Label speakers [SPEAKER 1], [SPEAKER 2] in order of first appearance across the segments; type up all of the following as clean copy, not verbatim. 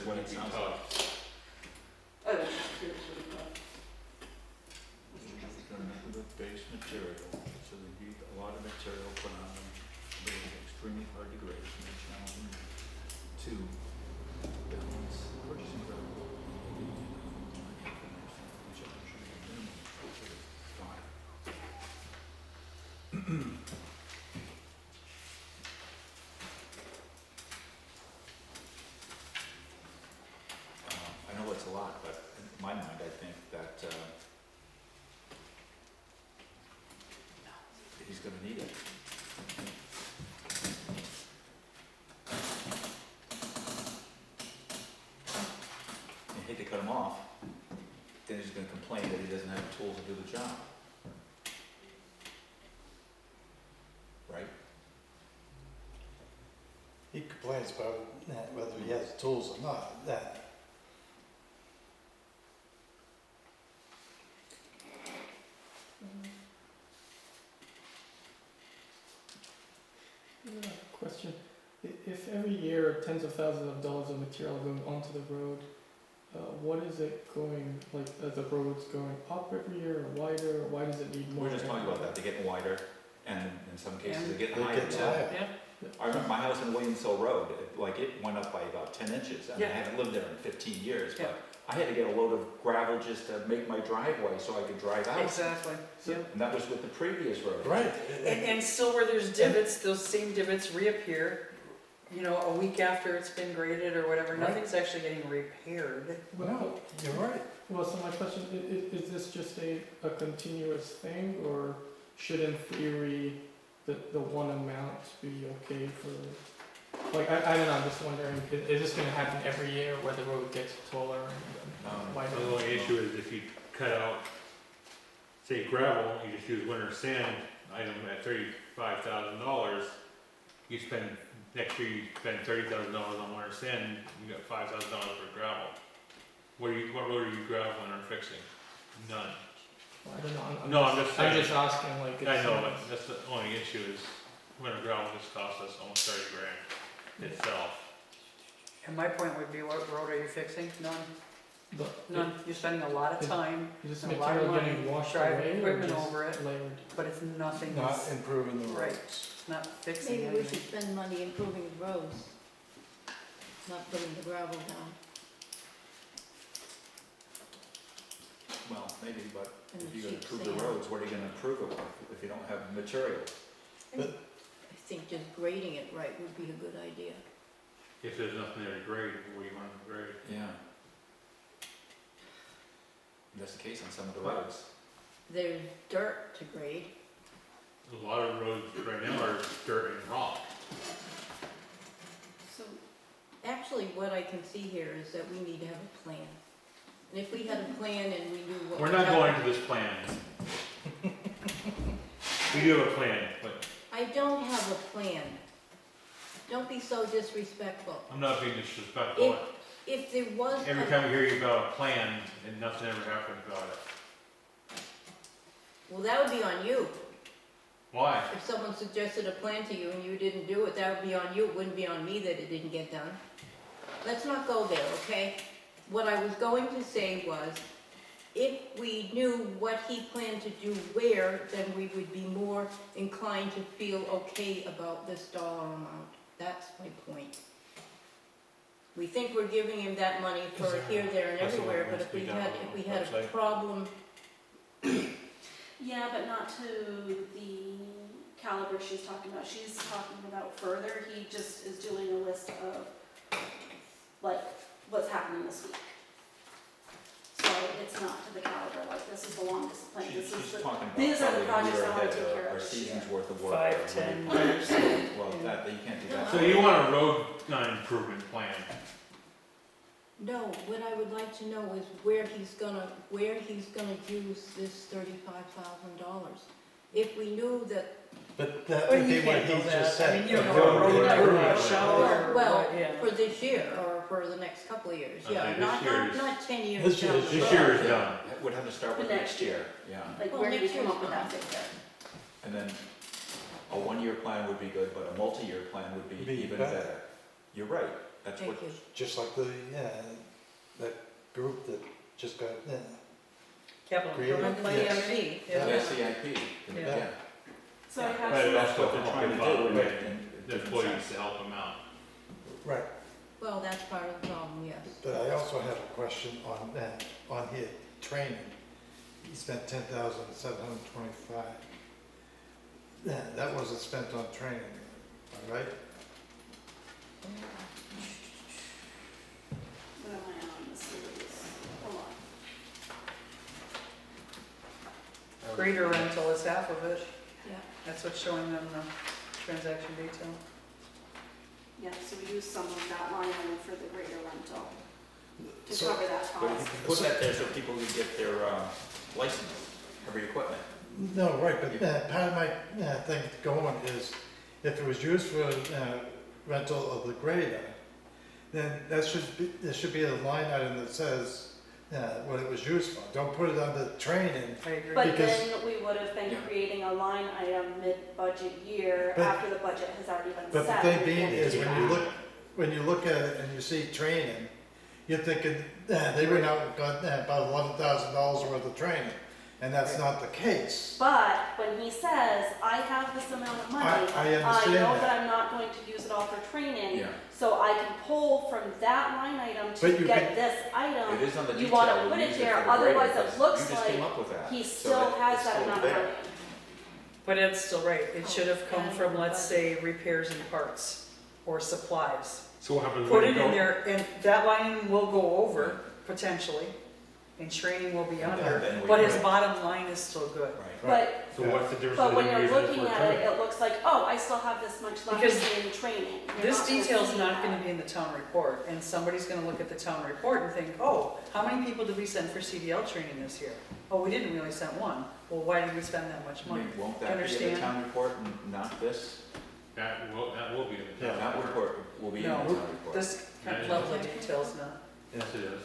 [SPEAKER 1] it
[SPEAKER 2] When
[SPEAKER 1] would
[SPEAKER 2] it
[SPEAKER 1] be
[SPEAKER 2] sounds
[SPEAKER 1] tough.
[SPEAKER 3] Oh, that's serious, really tough.
[SPEAKER 2] It's gonna make with base material, so there'd be a lot of material put on them. They're extremely hard to grade, and they're challenging to balance purchasing gravel. Which I'm sure is minimum for this style. I know it's a lot, but in my mind, I think that he's gonna need it. You hate to cut him off, then he's gonna complain that he doesn't have the tools to do the job. Right?
[SPEAKER 4] He complains about whether he has tools or not, that.
[SPEAKER 5] Question, if every year tens of thousands of dollars of material are going onto the road, what is it going, like, are the roads going up every year or wider, or why does it need more?
[SPEAKER 2] We're just talking about that, they're getting wider, and in some cases they're getting
[SPEAKER 4] It
[SPEAKER 2] higher
[SPEAKER 4] gets
[SPEAKER 2] too.
[SPEAKER 4] higher.
[SPEAKER 3] Yeah,
[SPEAKER 2] I remember my house in Williamsville Road, it went up by about 10 inches, and I
[SPEAKER 3] Yeah.
[SPEAKER 2] haven't lived there in 15 years,
[SPEAKER 3] Yeah.
[SPEAKER 2] but I had to get a load of gravel just to make my driveway so I could drive out.
[SPEAKER 3] exactly, yeah.
[SPEAKER 2] And that was with the previous road.
[SPEAKER 4] Right.
[SPEAKER 3] And still where there's divots, those same divots reappear, you know, a week after it's been graded or whatever,
[SPEAKER 4] Right.
[SPEAKER 3] nothing's actually getting repaired.
[SPEAKER 4] No, you're right.
[SPEAKER 5] Well, so my question, is this just a continuous thing, or should in theory the one amount be okay for, like, I don't know, I'm just wondering, is this gonna happen every year where the road gets taller and wider?
[SPEAKER 1] The only issue is if you cut out, say gravel, you just use winter sand item at $35,000, you spend, next year you spend $30,000 on winter sand, you got $5,000 for gravel. What road are you graveling or fixing? None.
[SPEAKER 5] I don't know,
[SPEAKER 1] No, I'm just saying.
[SPEAKER 5] I'm just asking, like, it's.
[SPEAKER 1] I know, but that's the only issue is winter gravel just costs us almost 30 grand itself.
[SPEAKER 3] And my point would be, what road are you fixing? None,
[SPEAKER 5] But
[SPEAKER 3] none, you're spending a lot of
[SPEAKER 5] Is-
[SPEAKER 3] time,
[SPEAKER 5] is this
[SPEAKER 3] a lot of
[SPEAKER 5] material
[SPEAKER 3] money,
[SPEAKER 5] getting washed
[SPEAKER 3] driving
[SPEAKER 5] away or
[SPEAKER 3] equipment
[SPEAKER 5] just
[SPEAKER 3] over it.
[SPEAKER 5] layered?
[SPEAKER 3] but it's nothing,
[SPEAKER 4] Not
[SPEAKER 3] it's
[SPEAKER 4] improving the
[SPEAKER 3] Right.
[SPEAKER 4] roads.
[SPEAKER 3] not fixing
[SPEAKER 6] Maybe we
[SPEAKER 3] anything.
[SPEAKER 6] should spend money improving the roads, not putting the gravel down
[SPEAKER 2] Well, maybe, but
[SPEAKER 6] and
[SPEAKER 2] if
[SPEAKER 6] the
[SPEAKER 2] you're gonna
[SPEAKER 6] cheap
[SPEAKER 2] improve
[SPEAKER 6] sand.
[SPEAKER 2] the roads, what are you gonna improve it with if you don't have material?
[SPEAKER 6] I think just grading it right would be a good idea.
[SPEAKER 1] If there's nothing there to grade, what do you want to grade?
[SPEAKER 2] Yeah. That's the case on some of the roads.
[SPEAKER 6] There's dirt to grade.
[SPEAKER 1] A lot of roads right now are dirt and rock.
[SPEAKER 6] So, actually, what I can see here is that we need to have a plan. And if we had a plan and we knew what.
[SPEAKER 1] We're
[SPEAKER 6] was
[SPEAKER 1] not
[SPEAKER 6] happening-
[SPEAKER 1] going to this plan. We do have a plan, but
[SPEAKER 6] I don't have a plan. Don't be so disrespectful.
[SPEAKER 1] I'm not being disrespectful.
[SPEAKER 6] If there was.
[SPEAKER 1] Every
[SPEAKER 6] a-
[SPEAKER 1] time we hear you about a plan and nothing ever happened about it.
[SPEAKER 6] Well, that would be on you.
[SPEAKER 1] Why?
[SPEAKER 6] If someone suggested a plan to you and you didn't do it, that would be on you. It wouldn't be on me that it didn't get done. Let's not go there, okay? What I was going to say was, if we knew what he planned to do where, then we would be more inclined to feel okay about this dollar amount. That's my point. We think we're giving him that money for here, there, and
[SPEAKER 1] That's the one
[SPEAKER 6] everywhere,
[SPEAKER 1] that
[SPEAKER 6] but
[SPEAKER 1] has to be done on
[SPEAKER 6] if we
[SPEAKER 1] the
[SPEAKER 6] had a
[SPEAKER 1] website.
[SPEAKER 6] problem,
[SPEAKER 7] Yeah, but not to the caliber she's talking about. She's talking about further. He just is doing a list of, like, what's happening this week. So it's not to the caliber, like, this is the longest plan. This is
[SPEAKER 2] She's
[SPEAKER 7] the,
[SPEAKER 2] talking about
[SPEAKER 7] these are the
[SPEAKER 2] probably a
[SPEAKER 7] projects
[SPEAKER 2] year
[SPEAKER 7] I wanna
[SPEAKER 2] ahead,
[SPEAKER 7] take care of
[SPEAKER 2] or a
[SPEAKER 7] this year.
[SPEAKER 2] season's worth of work.
[SPEAKER 3] 5,
[SPEAKER 2] or
[SPEAKER 3] 10
[SPEAKER 2] whatever.
[SPEAKER 3] years.
[SPEAKER 2] Well, that, you can't do that.
[SPEAKER 1] So you want a road improvement plan?
[SPEAKER 6] no, what I would like to know is where he's gonna use this $35,000. If we knew that,
[SPEAKER 4] But that
[SPEAKER 3] Well,
[SPEAKER 4] would be
[SPEAKER 3] you
[SPEAKER 4] what
[SPEAKER 3] can't
[SPEAKER 4] he
[SPEAKER 3] know that.
[SPEAKER 4] just
[SPEAKER 3] I
[SPEAKER 4] said.
[SPEAKER 3] mean, you don't
[SPEAKER 4] a
[SPEAKER 3] know
[SPEAKER 4] road
[SPEAKER 3] what road that
[SPEAKER 4] improvement
[SPEAKER 3] would
[SPEAKER 4] plan.
[SPEAKER 3] show. Or
[SPEAKER 6] well,
[SPEAKER 3] what, yeah.
[SPEAKER 6] for this year or for the next couple of years,
[SPEAKER 1] Okay,
[SPEAKER 6] yeah,
[SPEAKER 1] this
[SPEAKER 6] not,
[SPEAKER 1] year
[SPEAKER 6] not,
[SPEAKER 1] is-
[SPEAKER 6] not 10 years
[SPEAKER 4] This
[SPEAKER 6] down
[SPEAKER 4] year-
[SPEAKER 6] the
[SPEAKER 1] This
[SPEAKER 6] road.
[SPEAKER 1] year is done.
[SPEAKER 2] It would have to start with
[SPEAKER 7] The
[SPEAKER 2] next
[SPEAKER 7] next
[SPEAKER 2] year, yeah.
[SPEAKER 7] like,
[SPEAKER 6] Well,
[SPEAKER 7] where did
[SPEAKER 6] next
[SPEAKER 7] you come
[SPEAKER 6] year's
[SPEAKER 7] up with
[SPEAKER 6] fine.
[SPEAKER 7] that figure?
[SPEAKER 2] And then a one-year plan would be good, but a multi-year plan would be
[SPEAKER 4] Be
[SPEAKER 2] even
[SPEAKER 4] better.
[SPEAKER 2] better. You're right. That's
[SPEAKER 6] Thank
[SPEAKER 2] what,
[SPEAKER 6] you.
[SPEAKER 4] just like the, that group that just got,
[SPEAKER 3] Capital
[SPEAKER 4] Creative,
[SPEAKER 3] improvement
[SPEAKER 4] yeah.
[SPEAKER 3] plan.
[SPEAKER 6] CIP.
[SPEAKER 2] yeah, CIP,
[SPEAKER 3] Yeah.
[SPEAKER 2] yeah.
[SPEAKER 7] So I
[SPEAKER 2] Yeah.
[SPEAKER 7] have
[SPEAKER 1] But
[SPEAKER 7] some,
[SPEAKER 1] that's what
[SPEAKER 2] they're
[SPEAKER 1] they're
[SPEAKER 2] trying to
[SPEAKER 1] trying
[SPEAKER 2] do,
[SPEAKER 1] to do,
[SPEAKER 2] and
[SPEAKER 1] the
[SPEAKER 2] it
[SPEAKER 1] employees
[SPEAKER 2] makes
[SPEAKER 1] to help them out.
[SPEAKER 4] right.
[SPEAKER 6] Well, that's part of the problem, yes.
[SPEAKER 4] But I also have a question on here, training. He spent 10,725. That wasn't spent on training, all right?
[SPEAKER 7] what am I on this series? Hold on.
[SPEAKER 3] Greater rental is half of it.
[SPEAKER 6] Yeah.
[SPEAKER 3] That's what's showing on the transaction detail.
[SPEAKER 7] Yeah, so we use some of that line item for the greater rental to
[SPEAKER 4] So-
[SPEAKER 7] cover that
[SPEAKER 2] But
[SPEAKER 7] cost.
[SPEAKER 2] you can put that there so people can get their license, heavy equipment.
[SPEAKER 4] No, right, but part of my thing going is, if it was used for rental of the grader, then there should be a line item that says what it was used for. Don't put it under training.
[SPEAKER 3] I agree.
[SPEAKER 7] But
[SPEAKER 4] because-
[SPEAKER 7] then we would have been
[SPEAKER 2] Yeah.
[SPEAKER 7] creating a line item mid-budget year
[SPEAKER 4] But-
[SPEAKER 7] after the budget has already been
[SPEAKER 4] But
[SPEAKER 7] set.
[SPEAKER 4] the thing
[SPEAKER 7] We
[SPEAKER 4] being
[SPEAKER 7] can't
[SPEAKER 4] is,
[SPEAKER 7] do that.
[SPEAKER 4] when you look at it and you see training, you're thinking, they went out and got about $11,000 worth of training, and that's not the case.
[SPEAKER 7] But when he says, I have this amount of money,
[SPEAKER 4] I
[SPEAKER 7] I
[SPEAKER 4] understand
[SPEAKER 7] know
[SPEAKER 4] that.
[SPEAKER 7] that I'm not going to use it all for training,
[SPEAKER 2] Yeah,
[SPEAKER 7] so I can pull from that line item
[SPEAKER 4] But
[SPEAKER 7] to
[SPEAKER 4] you
[SPEAKER 7] get
[SPEAKER 4] can-
[SPEAKER 7] this item.
[SPEAKER 2] it is on the
[SPEAKER 7] You
[SPEAKER 2] detail.
[SPEAKER 7] wanna
[SPEAKER 2] we
[SPEAKER 7] put it
[SPEAKER 2] use
[SPEAKER 7] there,
[SPEAKER 2] for the
[SPEAKER 7] otherwise
[SPEAKER 2] grading,
[SPEAKER 7] it
[SPEAKER 2] 'cause
[SPEAKER 7] looks
[SPEAKER 2] You just came
[SPEAKER 7] like
[SPEAKER 2] up with that.
[SPEAKER 7] He
[SPEAKER 2] so
[SPEAKER 7] still
[SPEAKER 2] that
[SPEAKER 7] has
[SPEAKER 2] it's
[SPEAKER 7] that
[SPEAKER 2] still
[SPEAKER 7] amount of
[SPEAKER 2] there.
[SPEAKER 7] money.
[SPEAKER 3] But Ed's still right. It should have come
[SPEAKER 6] Oh,
[SPEAKER 3] from,
[SPEAKER 6] yeah.
[SPEAKER 3] let's say, repairs and parts or supplies.
[SPEAKER 1] So what happens
[SPEAKER 3] Put
[SPEAKER 1] when
[SPEAKER 3] it
[SPEAKER 1] you
[SPEAKER 3] in
[SPEAKER 1] go?
[SPEAKER 3] there, and that line will go over potentially, and training will be
[SPEAKER 2] And
[SPEAKER 3] under,
[SPEAKER 2] then we
[SPEAKER 3] but his
[SPEAKER 2] put-
[SPEAKER 3] bottom line is still good.
[SPEAKER 2] Right.
[SPEAKER 7] But,
[SPEAKER 1] So what's the difference?
[SPEAKER 7] but when
[SPEAKER 1] between
[SPEAKER 7] you're
[SPEAKER 1] using
[SPEAKER 7] looking
[SPEAKER 1] for
[SPEAKER 7] at it,
[SPEAKER 1] training?
[SPEAKER 7] it looks like, oh, I still have this much left
[SPEAKER 3] Because
[SPEAKER 7] in training. You're
[SPEAKER 3] This
[SPEAKER 7] not gonna
[SPEAKER 3] detail's
[SPEAKER 7] see
[SPEAKER 3] not
[SPEAKER 7] that.
[SPEAKER 3] gonna be in the town report, and somebody's gonna look at the town report and think, oh, how many people did we send for CDL training this year? Oh, we didn't really send one. Well, why did we spend that much
[SPEAKER 2] I
[SPEAKER 3] money?
[SPEAKER 2] mean, won't that be in
[SPEAKER 3] Understand?
[SPEAKER 2] the town report and not this?
[SPEAKER 1] That will be in the
[SPEAKER 4] Yeah,
[SPEAKER 1] town.
[SPEAKER 2] That report will be in the
[SPEAKER 3] No,
[SPEAKER 2] town report.
[SPEAKER 3] This kind of level of details now.
[SPEAKER 1] Yes, it is.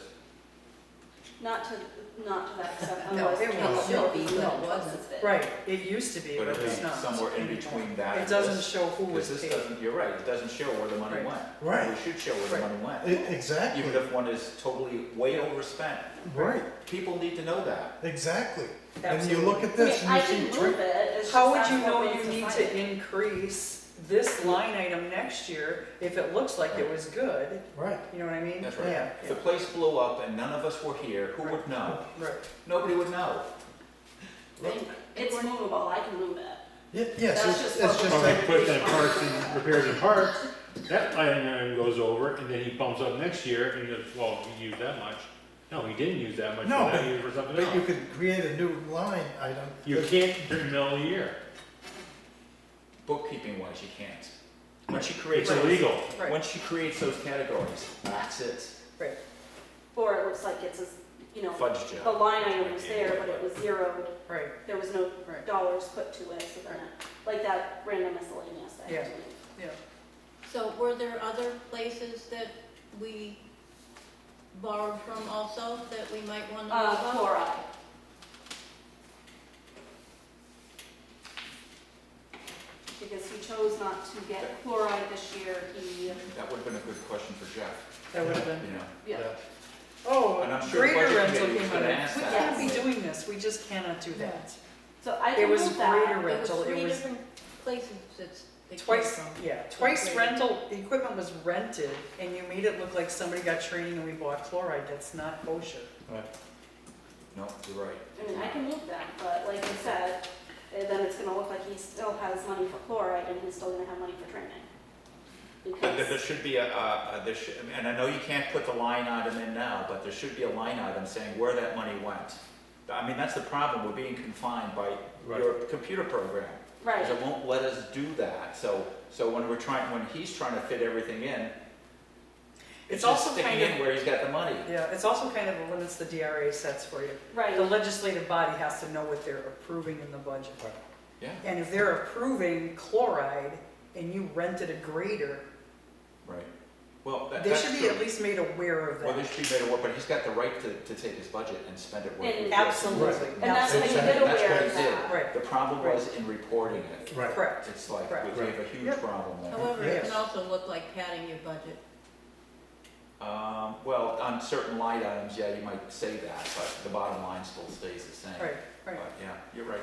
[SPEAKER 7] Not to that extent,
[SPEAKER 3] No,
[SPEAKER 7] otherwise.
[SPEAKER 3] it
[SPEAKER 7] people
[SPEAKER 3] won't.
[SPEAKER 7] will be
[SPEAKER 3] No,
[SPEAKER 7] what
[SPEAKER 3] it
[SPEAKER 7] else
[SPEAKER 6] wasn't.
[SPEAKER 7] is it.
[SPEAKER 3] Right, it used to be,
[SPEAKER 2] But
[SPEAKER 3] but
[SPEAKER 2] it'll be
[SPEAKER 3] it's not.
[SPEAKER 2] somewhere in
[SPEAKER 3] anymore.
[SPEAKER 2] between that
[SPEAKER 3] It
[SPEAKER 2] and
[SPEAKER 3] doesn't
[SPEAKER 2] this.
[SPEAKER 3] show who was
[SPEAKER 2] Because this
[SPEAKER 3] paid.
[SPEAKER 2] doesn't, you're right, it doesn't show where the money
[SPEAKER 3] Right.
[SPEAKER 2] went.
[SPEAKER 4] Right.
[SPEAKER 2] We should show where the
[SPEAKER 3] Right.
[SPEAKER 2] money went.
[SPEAKER 4] Exactly,
[SPEAKER 2] Even if one is totally way overspent.
[SPEAKER 4] right,
[SPEAKER 2] People need to know that.
[SPEAKER 4] exactly. And you
[SPEAKER 3] Absolutely.
[SPEAKER 4] look at this
[SPEAKER 7] I
[SPEAKER 4] and
[SPEAKER 7] can
[SPEAKER 4] you see
[SPEAKER 7] move
[SPEAKER 4] training.
[SPEAKER 7] it, it's just
[SPEAKER 3] How would
[SPEAKER 7] that's
[SPEAKER 3] you
[SPEAKER 7] what
[SPEAKER 3] know
[SPEAKER 7] we
[SPEAKER 3] you need
[SPEAKER 7] decided.
[SPEAKER 3] to increase this line item next year if it looks like it was good?
[SPEAKER 4] Right,
[SPEAKER 3] You know what I mean?
[SPEAKER 2] That's right.
[SPEAKER 3] Yeah,
[SPEAKER 2] If the place blew up and none of us were here, who would know?
[SPEAKER 3] right.
[SPEAKER 2] Nobody would know.
[SPEAKER 7] It's movable, I can move it.
[SPEAKER 4] yes,
[SPEAKER 7] That's
[SPEAKER 4] it's
[SPEAKER 7] just
[SPEAKER 4] it's
[SPEAKER 7] what
[SPEAKER 4] just
[SPEAKER 1] Or
[SPEAKER 4] like,
[SPEAKER 1] if he puts in parts and repairs and parts, that line item goes over, and then he bumps up next year, and he goes, well, he used that much. No, he didn't use that much,
[SPEAKER 4] No,
[SPEAKER 1] so
[SPEAKER 4] but-
[SPEAKER 1] that he used it for something
[SPEAKER 4] but you
[SPEAKER 1] else.
[SPEAKER 4] could create a new line item.
[SPEAKER 1] You can't during the middle of the year.
[SPEAKER 2] Bookkeeping wise, you can't. Once she creates
[SPEAKER 1] It's
[SPEAKER 2] those,
[SPEAKER 1] illegal.
[SPEAKER 3] Right.
[SPEAKER 2] once she creates those categories, that's it.
[SPEAKER 7] Or it looks like it's,
[SPEAKER 2] Fudge
[SPEAKER 7] the
[SPEAKER 2] job.
[SPEAKER 7] line item was there, but it was zeroed,
[SPEAKER 3] Right,
[SPEAKER 7] there was no
[SPEAKER 3] Right.
[SPEAKER 7] dollars put to it, so then, like that random miscellaneous that I had to move.
[SPEAKER 3] yeah.
[SPEAKER 6] So were there other places that we borrowed from also that we might want to know about?
[SPEAKER 7] Chloride. Because he chose not to get chloride this year, he,
[SPEAKER 2] That would have been a good question for Jeff,
[SPEAKER 3] That would have been.
[SPEAKER 2] you know.
[SPEAKER 7] yeah.
[SPEAKER 3] Oh,
[SPEAKER 2] And I'm sure
[SPEAKER 3] greater
[SPEAKER 2] budget
[SPEAKER 3] rental
[SPEAKER 2] committee was
[SPEAKER 3] came out
[SPEAKER 2] gonna
[SPEAKER 3] of,
[SPEAKER 2] ask
[SPEAKER 3] we
[SPEAKER 2] that.
[SPEAKER 3] can't be
[SPEAKER 7] Yes.
[SPEAKER 3] doing this, we just cannot do that.
[SPEAKER 7] So I
[SPEAKER 3] It
[SPEAKER 7] can
[SPEAKER 3] was
[SPEAKER 7] move that.
[SPEAKER 3] greater
[SPEAKER 6] It was
[SPEAKER 3] rental,
[SPEAKER 6] three
[SPEAKER 3] it was
[SPEAKER 6] different places it's, it came
[SPEAKER 3] twice,
[SPEAKER 6] from.
[SPEAKER 3] yeah, twice
[SPEAKER 6] Okay.
[SPEAKER 3] rental, the equipment was rented, and you made it look like somebody got training and we bought chloride, that's not kosher.
[SPEAKER 2] No, you're right.
[SPEAKER 7] I mean, I can move that, but like I said, then it's gonna look like he still has money for chloride and he's still gonna have money for training.
[SPEAKER 2] But there
[SPEAKER 7] Because,
[SPEAKER 2] should be and I know you can't put the line item in now, but there should be a line item saying where that money went. I mean, that's the problem, we're being confined by your computer program.
[SPEAKER 7] right,
[SPEAKER 2] Because it won't let us do that, so when he's trying to fit everything in,
[SPEAKER 3] It's
[SPEAKER 2] it's just
[SPEAKER 3] also
[SPEAKER 2] sticking
[SPEAKER 3] kind of,
[SPEAKER 2] in where he's got the money.
[SPEAKER 3] yeah, it's also kind of a limits the DRA sets for you.
[SPEAKER 7] right.
[SPEAKER 3] The legislative body has to know what they're approving in the budget.
[SPEAKER 2] Yeah,
[SPEAKER 3] And if they're approving chloride and you rented a grader,
[SPEAKER 2] right. Well,
[SPEAKER 3] they
[SPEAKER 2] that's
[SPEAKER 3] should be
[SPEAKER 2] true.
[SPEAKER 3] at least made aware of
[SPEAKER 2] Well, they
[SPEAKER 3] that.
[SPEAKER 2] should be made aware, but he's got the right to take his budget and spend it where he
[SPEAKER 7] And-
[SPEAKER 2] wants.
[SPEAKER 3] Absolutely.
[SPEAKER 7] And that's how you
[SPEAKER 4] Exactly.
[SPEAKER 7] get
[SPEAKER 2] That's
[SPEAKER 7] aware
[SPEAKER 2] what
[SPEAKER 7] of
[SPEAKER 2] he did.
[SPEAKER 7] that.
[SPEAKER 3] Right,
[SPEAKER 2] The problem was in reporting it.
[SPEAKER 4] right.
[SPEAKER 3] correct.
[SPEAKER 2] It's like,
[SPEAKER 3] Correct.
[SPEAKER 2] we have a huge
[SPEAKER 3] Yep.
[SPEAKER 2] problem there.
[SPEAKER 6] However, it
[SPEAKER 3] Yes.
[SPEAKER 6] can also look like padding your budget.
[SPEAKER 2] Well, on certain line items, yeah, you might say that, but the bottom line still stays the same.
[SPEAKER 3] Right, right.
[SPEAKER 2] But, yeah, you're right.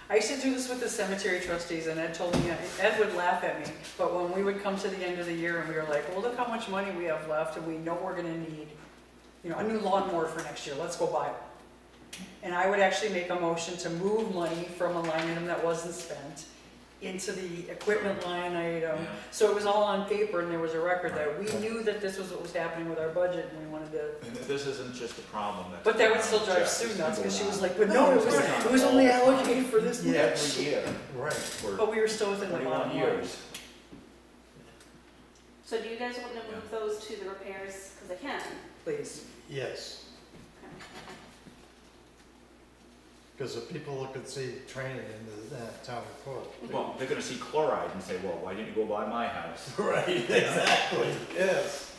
[SPEAKER 3] I used to do this with the cemetery trustees, and Ed told me, Ed would laugh at me, but when we would come to the end of the year and we were like, well, look how much money we have left, and we know we're gonna need, you know, a new lawnmower for next year, let's go buy it. And I would actually make a motion to move money from a line item that wasn't spent into the equipment line item.
[SPEAKER 2] Yeah.
[SPEAKER 3] So it was all on paper and there was a record that we knew that this was what was happening with our budget and we wanted to.
[SPEAKER 2] And this isn't just a problem that's.
[SPEAKER 3] But that would still drive Sue nuts because she was like, but no, it was only allocated for this much.
[SPEAKER 2] Every year.
[SPEAKER 4] Right.
[SPEAKER 2] For
[SPEAKER 3] But we were still within the
[SPEAKER 2] 21
[SPEAKER 3] bottom line.
[SPEAKER 2] years.
[SPEAKER 7] So do you guys want to move those to the repairs, because I can?
[SPEAKER 3] Please.
[SPEAKER 4] Yes, because if people look and see training in the town report.
[SPEAKER 2] Well, they're gonna see chloride and say, well, why didn't you go by my house?
[SPEAKER 4] Right, exactly, yes.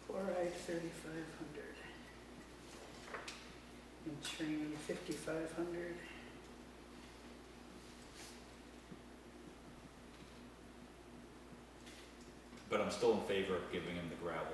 [SPEAKER 3] Chloride 3,500. And training 5,500.
[SPEAKER 2] But I'm still in favor of giving him the gravel.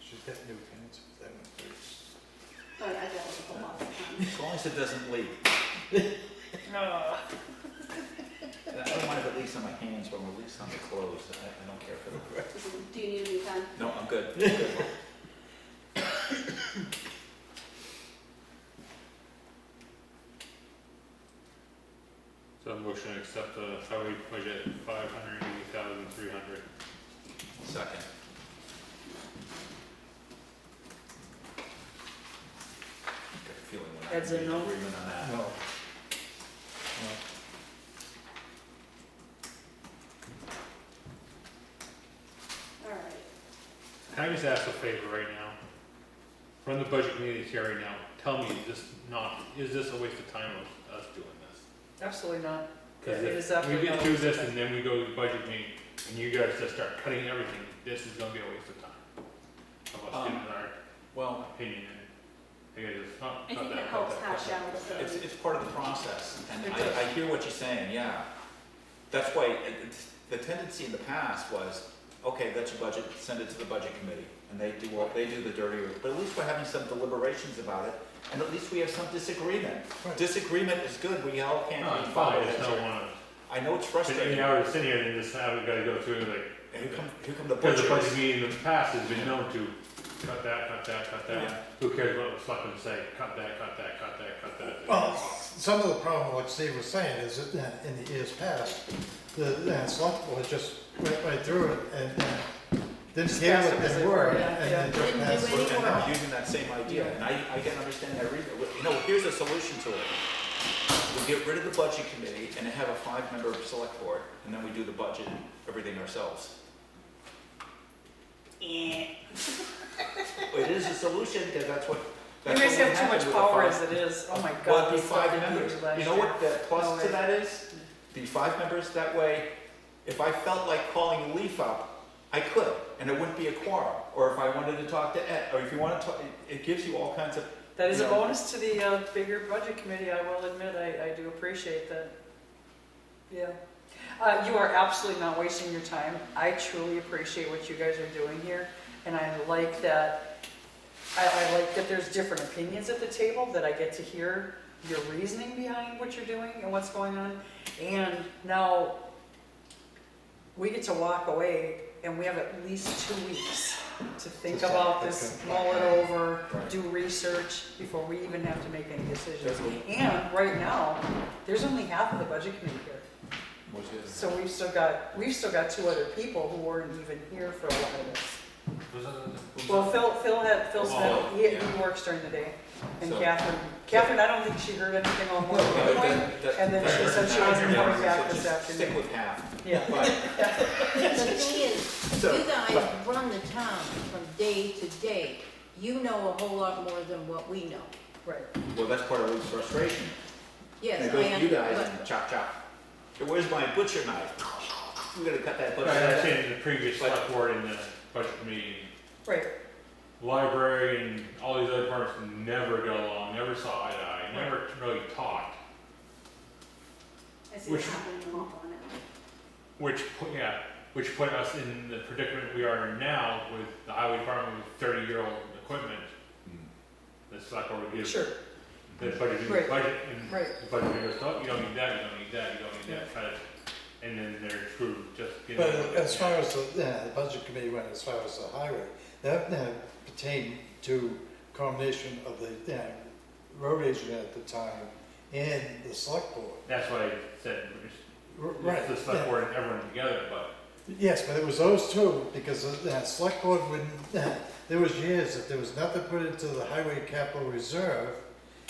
[SPEAKER 4] Should get new pants if that went through.
[SPEAKER 7] Oh, I got it a lot of times.
[SPEAKER 2] As long as it doesn't leak.
[SPEAKER 3] Ah.
[SPEAKER 2] I don't mind if it leaks on my hands, but when it leaks on the clothes, I don't care for them.
[SPEAKER 7] Do you need a new pen?
[SPEAKER 2] No, I'm good. I'm good.
[SPEAKER 1] So a motion to accept the highway budget, $580,300.
[SPEAKER 2] Second. Got a feeling we're not
[SPEAKER 3] Ed's
[SPEAKER 2] gonna
[SPEAKER 3] a
[SPEAKER 2] be in
[SPEAKER 3] no?
[SPEAKER 2] agreement on that.
[SPEAKER 4] No.
[SPEAKER 7] Alright.
[SPEAKER 1] Can I just ask a favor right now? From the budget committee here right now, tell me, is this a waste of time of us doing this?
[SPEAKER 3] Absolutely not.
[SPEAKER 1] Because
[SPEAKER 3] It is
[SPEAKER 1] if we
[SPEAKER 3] absolutely
[SPEAKER 1] get
[SPEAKER 3] not a
[SPEAKER 1] through
[SPEAKER 3] waste of
[SPEAKER 1] this
[SPEAKER 3] time.
[SPEAKER 1] and then we go to the budget meeting, and you guys just start cutting everything, this is gonna be a waste of time. Of us getting our
[SPEAKER 2] Well,
[SPEAKER 1] opinion and, I guess it's not,
[SPEAKER 7] I
[SPEAKER 1] not
[SPEAKER 7] think
[SPEAKER 1] that,
[SPEAKER 7] it
[SPEAKER 1] not
[SPEAKER 7] helps
[SPEAKER 1] that,
[SPEAKER 7] hash
[SPEAKER 1] not
[SPEAKER 7] out
[SPEAKER 1] that.
[SPEAKER 7] the.
[SPEAKER 2] it's part of the process, and
[SPEAKER 3] It does.
[SPEAKER 2] I hear what you're saying, yeah. That's why, the tendency in the past was, okay, that's your budget, send it to the budget committee, and they do the dirty work. But at least we're having some deliberations about it, and at least we have some disagreement.
[SPEAKER 4] Right.
[SPEAKER 2] Disagreement is good, we all can't
[SPEAKER 1] No,
[SPEAKER 2] be
[SPEAKER 1] it's fine, I
[SPEAKER 2] followed.
[SPEAKER 1] just don't wanna,
[SPEAKER 2] I know it's
[SPEAKER 1] spend
[SPEAKER 2] frustrating.
[SPEAKER 1] 8 hours sitting here and just have we gotta go through like,
[SPEAKER 2] Here come the
[SPEAKER 1] because the budget
[SPEAKER 2] butchers.
[SPEAKER 1] meeting in the past has been known to cut that, cut that, cut that.
[SPEAKER 2] Yeah.
[SPEAKER 1] Who cares what the selectmen say, cut that, cut that, cut that, cut that.
[SPEAKER 4] Well, some of the problem, like Steve was saying, is that in the years past, the select board just went right through it and didn't
[SPEAKER 3] Just
[SPEAKER 4] care
[SPEAKER 3] passed
[SPEAKER 4] what
[SPEAKER 3] it as
[SPEAKER 4] they
[SPEAKER 3] they
[SPEAKER 4] were,
[SPEAKER 3] were,
[SPEAKER 4] and
[SPEAKER 3] yeah,
[SPEAKER 4] then
[SPEAKER 3] yeah.
[SPEAKER 4] just
[SPEAKER 6] Didn't do
[SPEAKER 4] passed
[SPEAKER 6] any
[SPEAKER 4] it.
[SPEAKER 2] And
[SPEAKER 6] more.
[SPEAKER 2] I'm using that same idea, and I can understand that reason. You know, here's a solution to it. We get rid of the budget committee and have a 5-member select board, and then we do the budget, everything ourselves. It is a solution, because that's what.
[SPEAKER 3] You
[SPEAKER 2] that's
[SPEAKER 3] guys
[SPEAKER 2] what
[SPEAKER 3] have too
[SPEAKER 2] happened
[SPEAKER 3] much
[SPEAKER 2] with the
[SPEAKER 3] power
[SPEAKER 2] five-
[SPEAKER 3] as it is. Oh my
[SPEAKER 2] Well,
[SPEAKER 3] God.
[SPEAKER 2] it'd be
[SPEAKER 3] these fucking
[SPEAKER 2] 5 members.
[SPEAKER 3] meetings last
[SPEAKER 2] You know
[SPEAKER 3] year.
[SPEAKER 2] what the
[SPEAKER 3] No
[SPEAKER 2] plus
[SPEAKER 3] way.
[SPEAKER 2] to that is? Be 5 members, that way, if I felt like calling Leaf up, I could, and it wouldn't be a quorum. Or if I wanted to talk to Ed, or if you want to talk, it gives you all kinds of.
[SPEAKER 3] That is a
[SPEAKER 2] you know,
[SPEAKER 3] bonus to the bigger budget committee, I will admit, I do appreciate that. Yeah. You are absolutely not wasting your time. I truly appreciate what you guys are doing here, and I like that I like that there's different opinions at the table, that I get to hear your reasoning behind what you're doing and what's going on. And now we get to walk away and we have at least 2 weeks to think
[SPEAKER 4] To
[SPEAKER 3] about
[SPEAKER 4] think,
[SPEAKER 3] this,
[SPEAKER 4] okay.
[SPEAKER 3] mull it over,
[SPEAKER 2] Right.
[SPEAKER 3] do research before we even have to make any decisions.
[SPEAKER 2] That's what-
[SPEAKER 3] And right now, there's only half of the budget committee here.
[SPEAKER 2] Which is-
[SPEAKER 3] So we've still got 2 other people who weren't even here for a lot of this. Well, Phil's
[SPEAKER 2] Oh,
[SPEAKER 3] he
[SPEAKER 2] yeah.
[SPEAKER 3] works during the day. And
[SPEAKER 2] So-
[SPEAKER 3] Catherine, I don't think she heard anything all morning anyway. And then she said she wasn't coming back this
[SPEAKER 2] Stick
[SPEAKER 3] afternoon.
[SPEAKER 2] with half.
[SPEAKER 3] Yeah.
[SPEAKER 2] But,
[SPEAKER 6] The thing is,
[SPEAKER 2] So-
[SPEAKER 6] you guys run the town from day to day. You know a whole lot more than what we know.
[SPEAKER 3] Right.
[SPEAKER 2] well, that's part of Luke's frustration.
[SPEAKER 6] Yes,
[SPEAKER 2] And
[SPEAKER 6] I
[SPEAKER 2] it goes to you guys
[SPEAKER 6] understand.
[SPEAKER 2] and chop, chop. Hey, where's my butcher knife? We gotta cut that butcher
[SPEAKER 1] Right, I'm
[SPEAKER 2] knife.
[SPEAKER 1] saying the previous select board and the budget committee,
[SPEAKER 3] Right.
[SPEAKER 1] library and all these other departments never got along, never saw eye to eye, never really talked.
[SPEAKER 7] I see
[SPEAKER 1] Which-
[SPEAKER 7] what's happening in Hawthorne now.
[SPEAKER 1] Which put us in the predicament we are in now with the highway department with 30-year-old equipment. The select board gives
[SPEAKER 3] Sure.
[SPEAKER 1] the budget,
[SPEAKER 3] Right.
[SPEAKER 1] and
[SPEAKER 3] Right.
[SPEAKER 1] the budget goes, oh, you don't need that, you don't need that, you don't need that, cut it. And then they're screwed, just getting.
[SPEAKER 4] But as far as the budget committee went, as far as the highway, that pertained to combination of the road agent at the time and the select board.
[SPEAKER 1] That's what I said,
[SPEAKER 4] Right.
[SPEAKER 1] the select
[SPEAKER 4] yeah.
[SPEAKER 1] board and everyone together, but
[SPEAKER 4] Yes, but it was those two, because the select board wouldn't, there was years that there was nothing put into the highway capital reserve.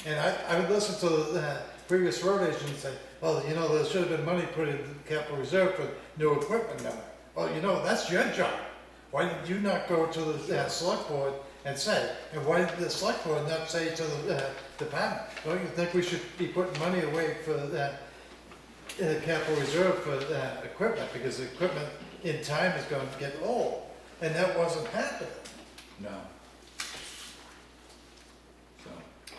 [SPEAKER 4] And I would listen to the previous road agent and say, well, you know, there should have been money put in the capital reserve for new equipment now. Well, you know, that's your job. Why did you not go to the select board and say, and why did the select board not say to the department, don't you think we should be putting money away for capital reserve for equipment, because the equipment in time is going to get old, and that wasn't happening.
[SPEAKER 2] No. So,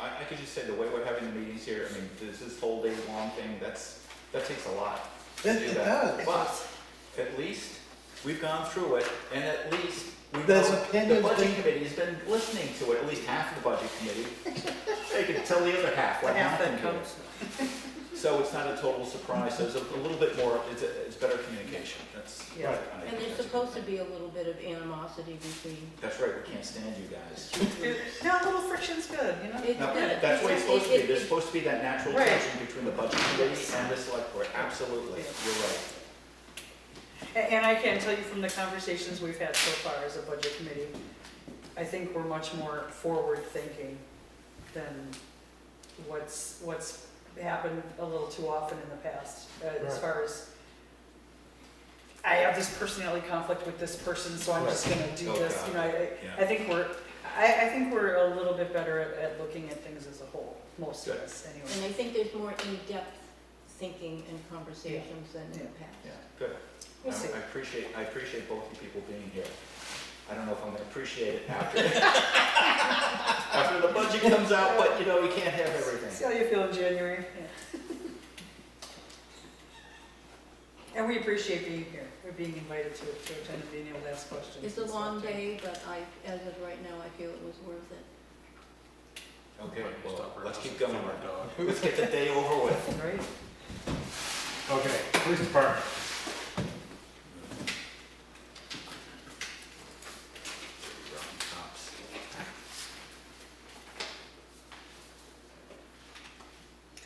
[SPEAKER 2] I could just say the way we're having the meetings here, I mean, this whole day long thing, that takes a lot to do
[SPEAKER 4] It
[SPEAKER 2] that.
[SPEAKER 4] does.
[SPEAKER 2] But, at least, we've gone through it, and at least, we know,
[SPEAKER 4] There's
[SPEAKER 2] the
[SPEAKER 4] opinions
[SPEAKER 2] budget
[SPEAKER 4] being-
[SPEAKER 2] committee's been listening to it, at least half of the budget committee. They can tell the other half what
[SPEAKER 3] Half that
[SPEAKER 2] happened here.
[SPEAKER 3] comes.
[SPEAKER 2] So it's not a total surprise, so it's a little bit more, it's better communication, that's.
[SPEAKER 3] Yeah.
[SPEAKER 4] Right.
[SPEAKER 2] I think
[SPEAKER 6] And there's
[SPEAKER 2] that's-
[SPEAKER 6] supposed to be a little bit of animosity between.
[SPEAKER 2] That's right, we can't stand you guys.
[SPEAKER 3] No, a little friction's good, you know?
[SPEAKER 6] It's
[SPEAKER 2] No,
[SPEAKER 6] good.
[SPEAKER 2] that's what it's supposed to be, there's
[SPEAKER 6] It-
[SPEAKER 2] supposed to be that natural
[SPEAKER 3] Right.
[SPEAKER 2] tension between the budget committee
[SPEAKER 3] Yes.
[SPEAKER 2] and the select board, absolutely,
[SPEAKER 3] Yeah.
[SPEAKER 2] you're right.
[SPEAKER 3] And I can tell you from the conversations we've had so far as a budget committee, I think we're much more forward-thinking than what's happened a little too often in the past, as
[SPEAKER 4] Right.
[SPEAKER 3] far as, I have this personality conflict with this person, so I'm just gonna do
[SPEAKER 2] Oh,
[SPEAKER 3] this,
[SPEAKER 2] God.
[SPEAKER 3] you know,
[SPEAKER 2] Yeah.
[SPEAKER 3] I think I think we're a little bit better at looking at things as a whole, most of
[SPEAKER 2] Good.
[SPEAKER 3] us, anyway.
[SPEAKER 6] And I think there's more in-depth thinking and conversations than in the past.
[SPEAKER 2] Yeah, good.
[SPEAKER 3] We'll see.
[SPEAKER 2] I appreciate both you people being here. I don't know if I'm gonna appreciate it after, after the budget comes out, but you know, you can't have
[SPEAKER 3] See
[SPEAKER 2] everything.
[SPEAKER 3] how you feel in January? Yeah. And we appreciate being here, we're being invited to attend and being able to ask questions.
[SPEAKER 6] It's a
[SPEAKER 3] and stuff,
[SPEAKER 6] long
[SPEAKER 3] too.
[SPEAKER 6] day, but as of right now, I feel it was worth it.
[SPEAKER 2] Okay, well, let's keep going. Let's get the day over with.
[SPEAKER 3] Right?
[SPEAKER 1] Okay, police department.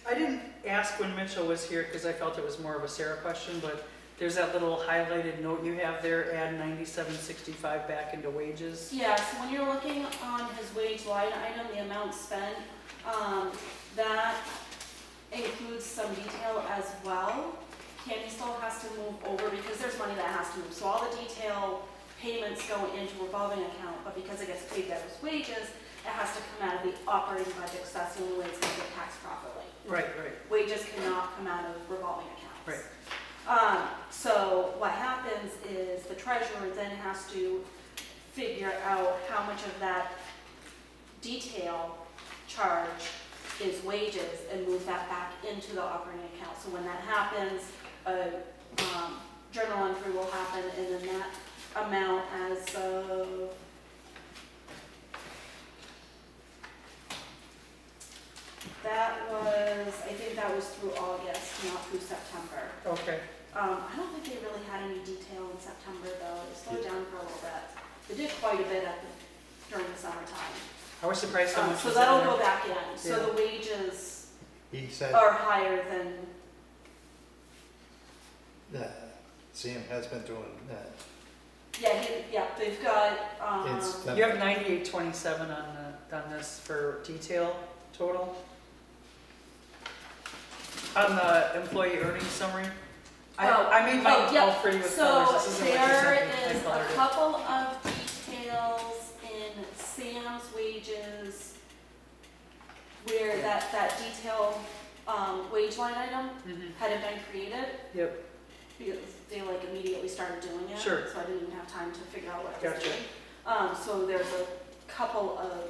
[SPEAKER 3] I didn't ask when Mitchell was here, because I felt it was more of a Sarah question, but there's that little highlighted note you have there, add 9765 back into wages.
[SPEAKER 7] Yeah, so when you're looking on his wage line item, the amount spent, that includes some detail as well. Candy still has to move over because there's money that has to move. So all the detail payments go into revolving account, but because it gets paid that as wages, it has to come out of the operating budget, because that's the only way it's gonna get taxed properly.
[SPEAKER 3] Right, right.
[SPEAKER 7] Wages cannot come out of revolving accounts.
[SPEAKER 3] Right.
[SPEAKER 7] So what happens is the treasurer then has to figure out how much of that detail charge is wages and move that back into the operating account. So when that happens, a journal entry will happen, and then that amount as of I think that was through August, not through September.
[SPEAKER 3] Okay,
[SPEAKER 7] I don't think they really had any detail in September though, it slowed down for a little bit. They did quite a bit during the summertime.
[SPEAKER 3] I was surprised how much
[SPEAKER 7] So
[SPEAKER 3] was in
[SPEAKER 7] that'll
[SPEAKER 3] there.
[SPEAKER 7] go back in, so
[SPEAKER 3] Yeah.
[SPEAKER 7] the wages
[SPEAKER 4] He said,
[SPEAKER 7] are higher than,
[SPEAKER 4] Sam has been doing,
[SPEAKER 7] yeah, they've got,
[SPEAKER 4] it's.
[SPEAKER 3] You have 9827 on this for detail total? On the employee earnings summary? I made mine
[SPEAKER 7] oh, yeah.
[SPEAKER 3] all pretty with
[SPEAKER 7] So
[SPEAKER 3] colors, this isn't what you
[SPEAKER 7] there
[SPEAKER 3] sent me, I
[SPEAKER 7] is
[SPEAKER 3] colored
[SPEAKER 7] a
[SPEAKER 3] it.
[SPEAKER 7] couple of details in Sam's wages where that detail, wage line item
[SPEAKER 3] Mhm.
[SPEAKER 7] hadn't been created
[SPEAKER 3] Yep,
[SPEAKER 7] because they like immediately started doing it.
[SPEAKER 3] Sure.
[SPEAKER 7] So I didn't even have time to figure out what I was
[SPEAKER 3] Gotcha.
[SPEAKER 7] doing. So there's a couple of,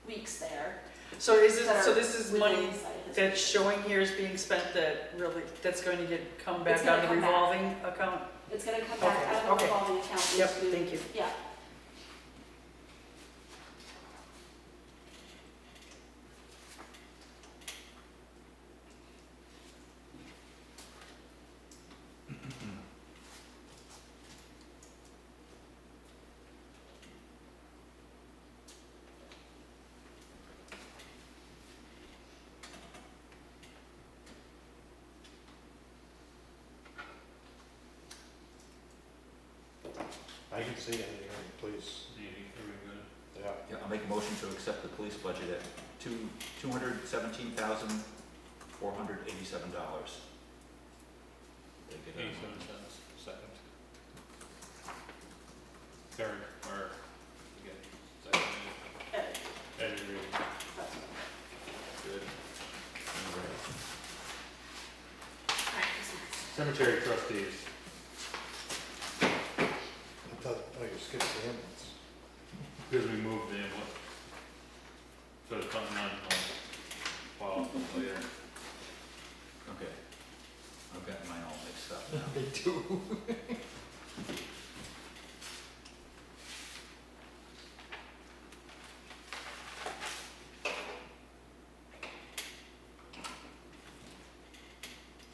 [SPEAKER 7] weeks there.
[SPEAKER 3] so is
[SPEAKER 7] that
[SPEAKER 3] this, so
[SPEAKER 7] are
[SPEAKER 3] this is
[SPEAKER 7] within
[SPEAKER 3] money
[SPEAKER 7] sight of his
[SPEAKER 3] that's
[SPEAKER 7] wages.
[SPEAKER 3] showing here is being spent that really, that's going to come back
[SPEAKER 7] It's gonna
[SPEAKER 3] on the
[SPEAKER 7] come back.
[SPEAKER 3] revolving account?
[SPEAKER 7] It's gonna come back
[SPEAKER 3] Okay,
[SPEAKER 7] out of the
[SPEAKER 3] okay.
[SPEAKER 7] revolving account
[SPEAKER 3] Yep,
[SPEAKER 7] into,
[SPEAKER 3] thank you.
[SPEAKER 7] yeah.
[SPEAKER 4] I can see it here, please.
[SPEAKER 1] Everything good?
[SPEAKER 4] Yeah.
[SPEAKER 2] Yeah, I'll make a motion to accept the police budget at $217,487.
[SPEAKER 1] $0.87, second. Third, or, again, second, edit reading, good. Cemetery trustees,
[SPEAKER 4] I thought, oh, you skipped the ambulance.
[SPEAKER 1] because we moved the ambulance. So it's coming on, file later.
[SPEAKER 2] Okay. I've got mine all mixed up now.
[SPEAKER 4] Me too.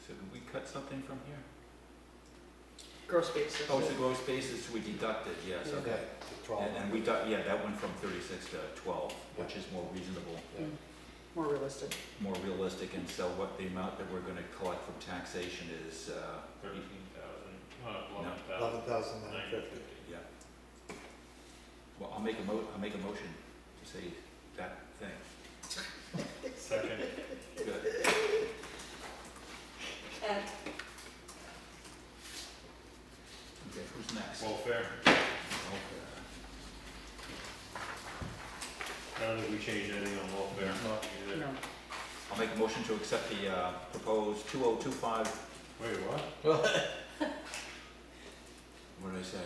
[SPEAKER 2] So did we cut something from here?
[SPEAKER 3] Gross basis.
[SPEAKER 2] Oh, it's the gross basis we deducted, yes,
[SPEAKER 3] Yeah.
[SPEAKER 2] okay.
[SPEAKER 4] The 12.
[SPEAKER 2] And we, yeah, that went from 36 to 12, which is more reasonable,
[SPEAKER 3] Mm, More realistic.
[SPEAKER 2] more realistic, and so what the amount that we're gonna collect from taxation is,
[SPEAKER 1] 13,000,
[SPEAKER 2] No.
[SPEAKER 1] 11,000.
[SPEAKER 4] 11,950.
[SPEAKER 2] yeah. Well, I'll make a motion to say that thing.
[SPEAKER 1] Second,
[SPEAKER 2] Good.
[SPEAKER 7] And
[SPEAKER 2] Okay, who's next?
[SPEAKER 1] welfare,
[SPEAKER 2] Okay.
[SPEAKER 1] I don't think we changed anything on welfare.
[SPEAKER 4] No.
[SPEAKER 1] Either.
[SPEAKER 3] No.
[SPEAKER 2] I'll make a motion to accept the proposed 2025,
[SPEAKER 1] Wait, what?
[SPEAKER 2] what did I say?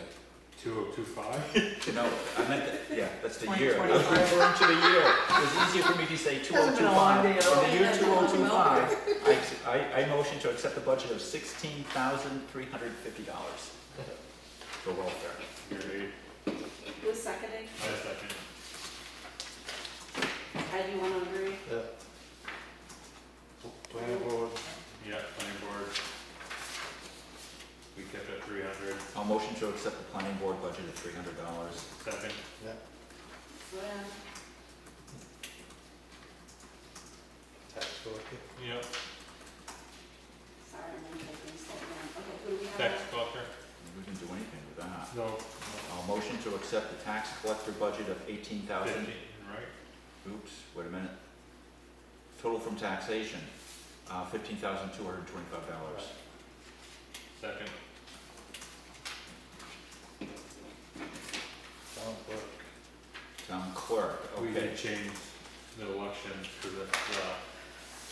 [SPEAKER 1] 2025?
[SPEAKER 2] No, I meant, yeah, that's the year. I
[SPEAKER 3] 2025.
[SPEAKER 2] was referring to the year. It was easier for me to say
[SPEAKER 3] Hasn't been a long
[SPEAKER 2] 2025.
[SPEAKER 3] day at all.
[SPEAKER 2] In the year
[SPEAKER 6] That's a long
[SPEAKER 2] 2025, I motion to accept the budget of $16,350 for welfare.
[SPEAKER 1] Great,
[SPEAKER 7] who's seconding?
[SPEAKER 1] I second.
[SPEAKER 7] I do wanna agree.
[SPEAKER 4] Yeah. Planning board,
[SPEAKER 1] Yeah, planning board. We kept it 300,
[SPEAKER 2] I'll motion to accept the planning board budget of $300.
[SPEAKER 1] second,
[SPEAKER 4] yeah,
[SPEAKER 7] Glenn,
[SPEAKER 4] tax collector.
[SPEAKER 1] yep,
[SPEAKER 7] sorry, I'm taking so long. Okay, who do we have?
[SPEAKER 1] tax collector,
[SPEAKER 2] We didn't do anything with that.
[SPEAKER 1] no,
[SPEAKER 2] I'll motion to accept the tax collector budget of 18,000.
[SPEAKER 1] 15, right?
[SPEAKER 2] Oops, wait a minute. Total from taxation, $15,225.
[SPEAKER 1] Second,
[SPEAKER 4] Town clerk.
[SPEAKER 2] Town clerk,
[SPEAKER 1] we
[SPEAKER 2] okay.
[SPEAKER 1] did change the election to the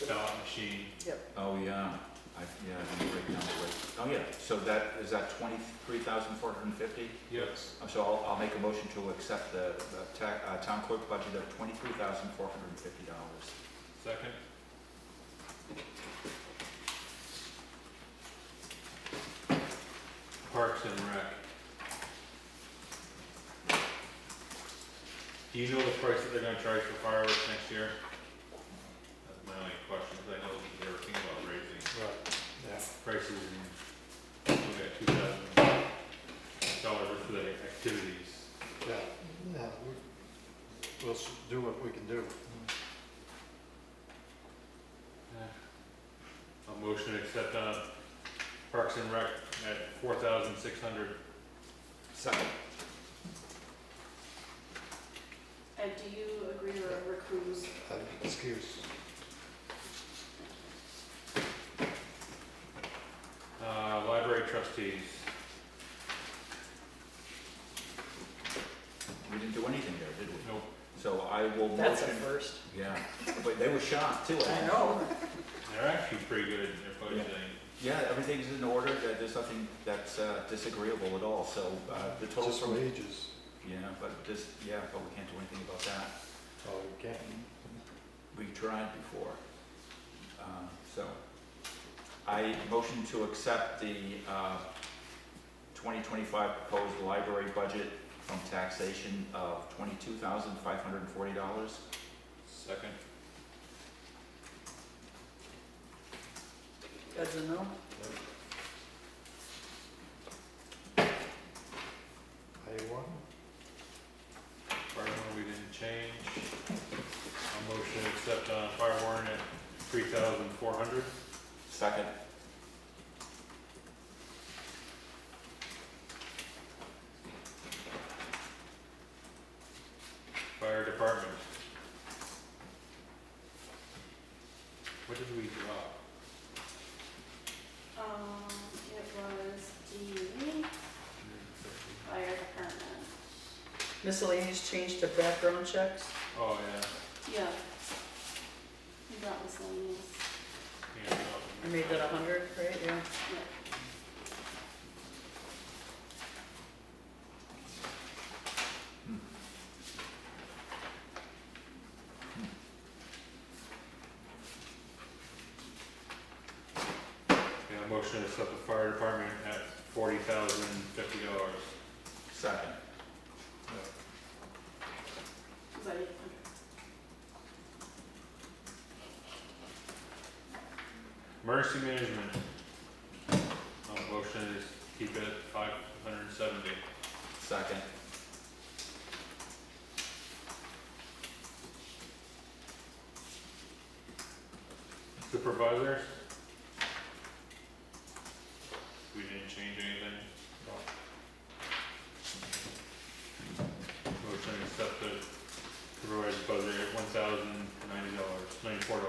[SPEAKER 1] ballot machine.
[SPEAKER 2] Oh, yeah, I didn't break down the rate. Oh, yeah, so is that 23,450?
[SPEAKER 1] Yes.
[SPEAKER 2] So I'll make a motion to accept the town clerk budget of $23,450.
[SPEAKER 1] Second, Parks and Rec. Do you know the price that they're gonna charge for fireworks next year? prices and we got $2,000 for the activities.
[SPEAKER 4] Yeah, yeah, we'll do what we can do.
[SPEAKER 1] A motion to accept, Parks and Rec at $4,600.
[SPEAKER 2] Second.
[SPEAKER 7] And do you agree or recuse?
[SPEAKER 4] Excuse.
[SPEAKER 1] Library trustees,
[SPEAKER 2] We didn't do anything there, did we?
[SPEAKER 1] nope.
[SPEAKER 2] So I will
[SPEAKER 3] That's a
[SPEAKER 2] motion,
[SPEAKER 3] first.
[SPEAKER 2] yeah, but they were shocked too.
[SPEAKER 3] I know.
[SPEAKER 1] They're actually pretty good in their budgeting.
[SPEAKER 2] Yeah, everything's in order, there's nothing that's disagreeable at all, so the total
[SPEAKER 4] Just
[SPEAKER 2] from,
[SPEAKER 4] wages.
[SPEAKER 2] yeah, but we can't do anything about that.
[SPEAKER 4] Oh, we can.
[SPEAKER 2] We tried before. So, I motion to accept the 2025 proposed library budget from taxation of $22,540.
[SPEAKER 1] Second.
[SPEAKER 3] Ed's a no?
[SPEAKER 4] A1?
[SPEAKER 1] Fire warrant we didn't change. A motion to accept, fire warrant at $3,400.
[SPEAKER 2] Second.
[SPEAKER 1] Fire department. What did we drop?
[SPEAKER 7] It was the fire department.
[SPEAKER 3] Miscellaneous change to background checks.
[SPEAKER 1] Oh, yeah.
[SPEAKER 7] Yeah. You got miscellaneous.
[SPEAKER 1] Yeah,
[SPEAKER 3] I made that 100, right? Yeah.
[SPEAKER 7] Yeah.
[SPEAKER 1] Yeah, motion to accept the fire department at $40,050.
[SPEAKER 2] Second.
[SPEAKER 7] Was that 800?
[SPEAKER 1] Emergency management. Motion is keep it at 570.
[SPEAKER 2] Second.
[SPEAKER 1] Supervisors. We didn't change anything. Motion to accept the supervisor's budget at $1,094.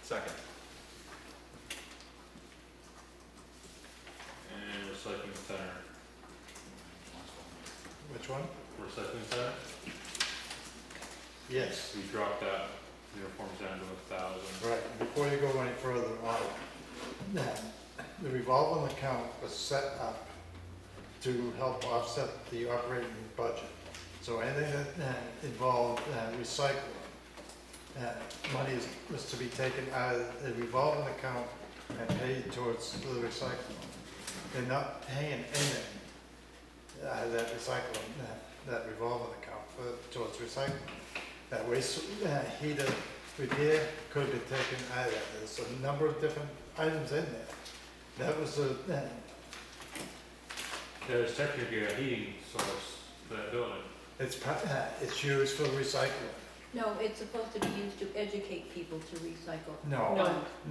[SPEAKER 2] Second.
[SPEAKER 1] And recycling center.
[SPEAKER 4] Which one?
[SPEAKER 1] Recycling center,
[SPEAKER 4] Yes.
[SPEAKER 1] we dropped that uniforms down to 1,000.
[SPEAKER 4] Right, before you go any further on, the revolving account was set up to help offset the operating budget. So anything that involved recycling, money was to be taken out of the revolving account and paid towards the recycling. They're not paying anything out of that recycling, that revolving account towards recycling. That waste heater repair could be taken out of that. There's a number of different items in there. That was a,
[SPEAKER 1] There's technically a heating source for that building.
[SPEAKER 4] it's used for recycling.
[SPEAKER 6] No, it's supposed to be used to educate people to recycle.
[SPEAKER 4] No,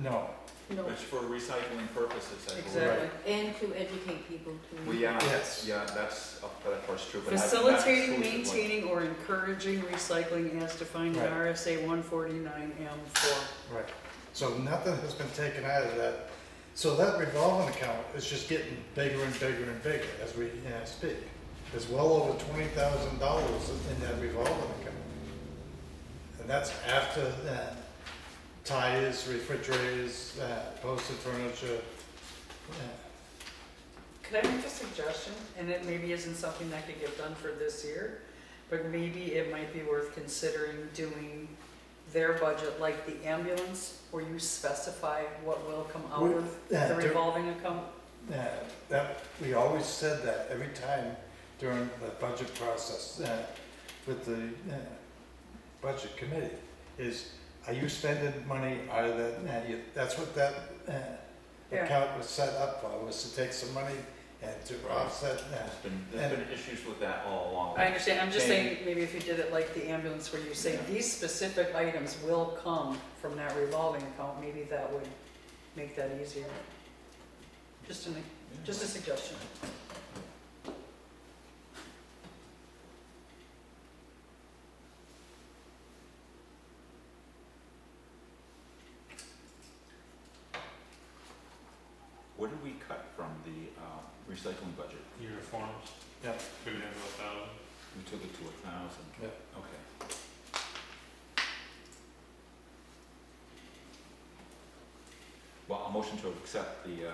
[SPEAKER 4] no.
[SPEAKER 6] No,
[SPEAKER 2] It's for recycling purposes, I believe.
[SPEAKER 3] Exactly.
[SPEAKER 6] and to educate people to
[SPEAKER 2] We,
[SPEAKER 6] recycle.
[SPEAKER 4] Yes.
[SPEAKER 2] yeah, that's, that part's true, but not
[SPEAKER 3] Facilitating,
[SPEAKER 2] exclusively.
[SPEAKER 3] maintaining, or encouraging recycling as defined in
[SPEAKER 4] Right.
[SPEAKER 3] RSA 149M4.
[SPEAKER 4] Right. So nothing has been taken out of that. So that revolving account is just getting bigger and bigger and bigger as we speak. There's well over $20,000 in that revolving account. And that's after tires, refrigerators, posted furniture.
[SPEAKER 3] Could I make a suggestion? And it maybe isn't something that could get done for this year, but maybe it might be worth considering doing their budget like the ambulance, where you specify what will come out
[SPEAKER 4] We-
[SPEAKER 3] of
[SPEAKER 4] yeah,
[SPEAKER 3] the
[SPEAKER 4] do-
[SPEAKER 3] revolving account.
[SPEAKER 4] We always said that every time during the budget process with the budget committee is, are you spending money out of that? That's what that
[SPEAKER 3] Yeah.
[SPEAKER 4] account was set up for, was to take some money and to offset that.
[SPEAKER 2] There's been issues with that all along.
[SPEAKER 3] I understand, I'm just
[SPEAKER 2] Same.
[SPEAKER 3] saying, maybe if you did it like the ambulance, where you say,
[SPEAKER 2] Yeah.
[SPEAKER 3] these specific items will come from that revolving account, maybe that would make that easier. Just a suggestion.
[SPEAKER 2] What did we cut from the recycling budget?
[SPEAKER 1] Uniforms.
[SPEAKER 4] Yep.
[SPEAKER 1] Figured in about 1,000.
[SPEAKER 2] We took it to 1,000.
[SPEAKER 4] Yep.
[SPEAKER 2] Okay. Well, a motion to accept the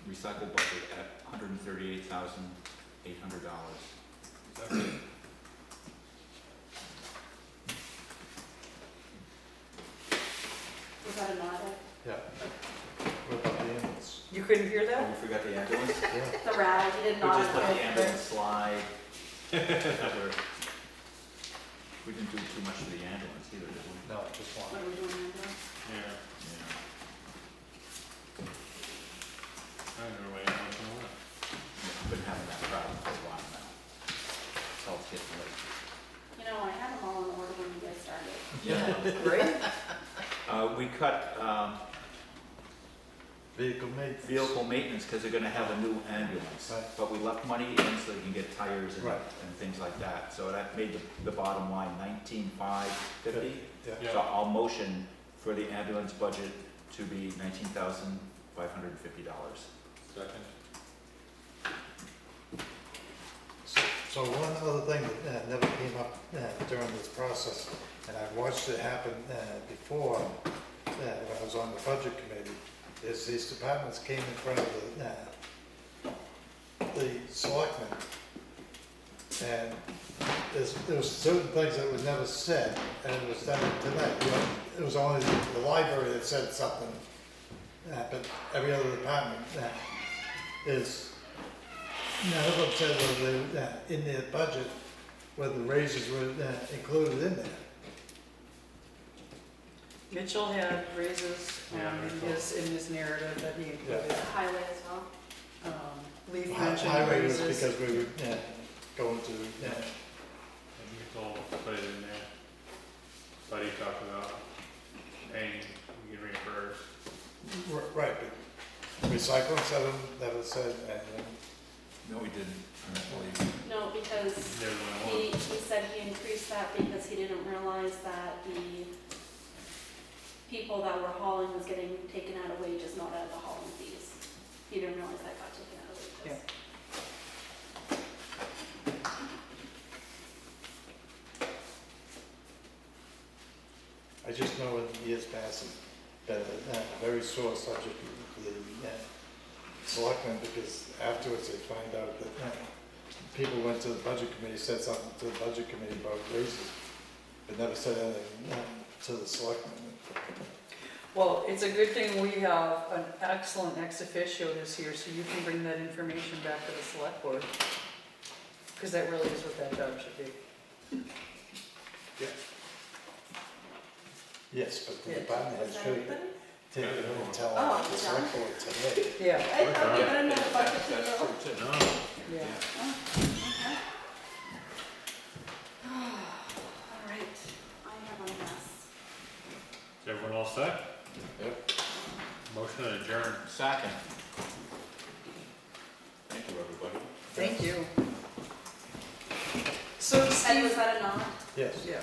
[SPEAKER 2] recycle budget at $138,800.
[SPEAKER 7] Was that a nod?
[SPEAKER 4] Yeah. What about the ambulance?
[SPEAKER 3] You couldn't hear
[SPEAKER 2] Oh,
[SPEAKER 3] that?
[SPEAKER 2] we forgot the ambulance?
[SPEAKER 4] Yeah.
[SPEAKER 7] The rattle, he did
[SPEAKER 2] We
[SPEAKER 7] not.
[SPEAKER 2] just let the ambulance slide. We didn't do too much of the ambulance either, did we?
[SPEAKER 4] No, just
[SPEAKER 7] What
[SPEAKER 4] one.
[SPEAKER 7] are we doing now?
[SPEAKER 1] Yeah.
[SPEAKER 2] Yeah.
[SPEAKER 1] I don't know why you want to know that.
[SPEAKER 2] I've been having that problem for a while now. So it's getting late.
[SPEAKER 7] You know, I had them all in order when you guys started.
[SPEAKER 2] Yeah.
[SPEAKER 3] Great.
[SPEAKER 2] We cut
[SPEAKER 4] Vehicle maintenance.
[SPEAKER 2] vehicle maintenance because they're gonna have a new ambulance.
[SPEAKER 4] Right.
[SPEAKER 2] But we left money in so they can get tires and,
[SPEAKER 4] Right.
[SPEAKER 2] and things like that. So that made the bottom line 19,550.
[SPEAKER 4] Yeah.
[SPEAKER 1] Yeah.
[SPEAKER 2] So I'll motion for the ambulance budget to be $19,550.
[SPEAKER 1] Second.
[SPEAKER 4] So one other thing that never came up during this process, and I've watched it happen before when I was on the budget committee, is these departments came in front of the selectmen. And there was certain things that was never said, and it was done tonight. You know, it was only the library that said something, but every other department is, none of them said whether they, in their budget, whether the raises were included in there.
[SPEAKER 3] Mitchell had raises
[SPEAKER 1] Yeah,
[SPEAKER 3] in his narrative that he included.
[SPEAKER 7] The highway as well.
[SPEAKER 3] Lee
[SPEAKER 4] Highway
[SPEAKER 3] mentioned
[SPEAKER 4] was
[SPEAKER 3] raises.
[SPEAKER 4] because we were going to,
[SPEAKER 1] And you told put it in there. Buddy talked about paying, you get reimbursed.
[SPEAKER 4] right, but recycling said never said,
[SPEAKER 2] No, we didn't. I don't believe.
[SPEAKER 7] No, because
[SPEAKER 1] There's one
[SPEAKER 7] he said he increased that because he didn't realize that the people that were hauling was getting taken out of wages, not out of the hauling fees. He didn't realize that got taken out of wages.
[SPEAKER 3] Yeah.
[SPEAKER 4] I just know in years past, it's been a very sore subject for the selectmen, because afterwards they find out that people went to the budget committee, said something to the budget committee about raises, but never said anything to the selectmen.
[SPEAKER 3] Well, it's a good thing we have an excellent ex officio this year, so you can bring that information back to the select board. Because that really is what that job should be.
[SPEAKER 4] Yes, but the
[SPEAKER 3] Yeah.
[SPEAKER 4] department
[SPEAKER 7] Was
[SPEAKER 4] heads
[SPEAKER 7] that
[SPEAKER 4] should
[SPEAKER 7] everybody?
[SPEAKER 4] take it and tell
[SPEAKER 7] Oh,
[SPEAKER 4] the
[SPEAKER 7] done.
[SPEAKER 4] select board today.
[SPEAKER 3] Yeah,
[SPEAKER 7] I thought you had another budget to
[SPEAKER 2] That's
[SPEAKER 7] go.
[SPEAKER 2] true too.
[SPEAKER 1] No.
[SPEAKER 3] yeah.
[SPEAKER 7] Oh, okay. All right, I have a mess.
[SPEAKER 1] Is everyone all set?
[SPEAKER 2] Yep.
[SPEAKER 1] Motion to adjourn.
[SPEAKER 2] Second. Thank you, everybody.
[SPEAKER 3] Thank you. So
[SPEAKER 7] Ed,
[SPEAKER 3] Steve,
[SPEAKER 7] was that a nod?
[SPEAKER 4] Yes.
[SPEAKER 3] yeah,